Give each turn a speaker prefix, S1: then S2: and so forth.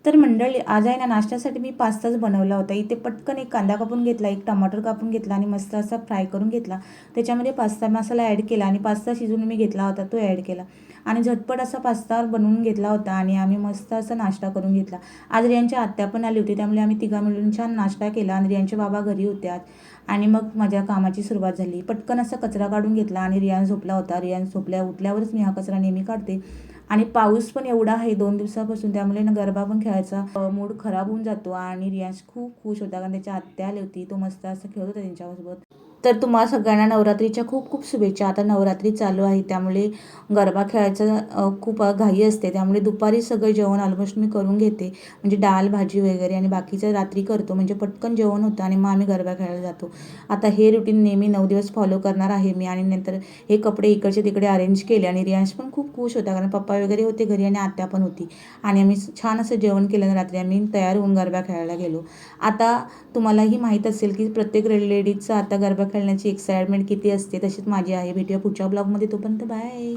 S1: तर मंडळी आज आहे ना, नाश्त्यासाठी मी पास्ताच बनवला होता. इथे पटकन एक कांदा कापून घेतला, एक टमाटर कापून घेतला आणि मस्त असा फ्राय करून घेतला. त्याच्यामध्ये पास्ता मसाला ॲड केला आणि पास्ता शिजवून मी घेतला होता तो ॲड केला आणि झटपट असा पास्ता बनवून घेतला होता आणि आम्ही मस्त असा नाश्ता करून घेतला. आज रियांच्या आत्या पण आली होती, त्यामुळे आम्ही तिघा मिळून छान नाश्ता केला आणि रियांचे बाबा घरी होते आज. आणि मग माझ्या कामाची सुरुवात झाली. पटकन असा कचरा काढून घेतला आणि रियान झोपला होता. रियान उठल्यावरच मी हा कचरा नेहमी काढते. आणि पाऊस पण एवढा आहे 2 दिवसापासून, त्यामुळे ना गरबा पण खेळायचा मूड खराब होऊन जातो. आणि रियांश खूप खुश होता कारण त्याच्या आत्या आली होती. तो मस्त असं खेळत होता त्यांच्यासोबत. तर तुम्हाला सगळ्यांना नवरात्रीच्या खूप खूप शुभेच्छा. आता नवरात्री चालू आहे, त्यामुळे गरबा खेळायचं खूप घाई असते. त्यामुळे दुपारी सगळं जेवण ऑलमोस्ट मी करून घेते, म्हणजे डाळ भाजी वगैरे, आणि बाकीचं रात्री करतो म्हणजे पटकन जेवण होतं आणि मग आम्ही गरबा खेळायला जातो. आता हे रुटीन नेहमी 9 दिवस फॉलो करणार आहे मी. आणि नंतर हे कपडे इकडचे तिकडे अरेंज केले आणि रियांश पण खूप खुश होता कारण पप्पा वगैरे होते घरी आणि आत्या पण होती. आणि आम्ही छान असं जेवण केलं आणि रात्री आम्ही तयार होऊन गरबा खेळायला गेलो. आता तुम्हालाही माहीत असेल की प्रत्येक लेडीजचं आता गरबा खेळण्याची एक्साइटमेंट किती असते, तशीच माझी आहे. भेटूया पुढच्या ब्लॉगमध्ये. तोपर्यंत बाय.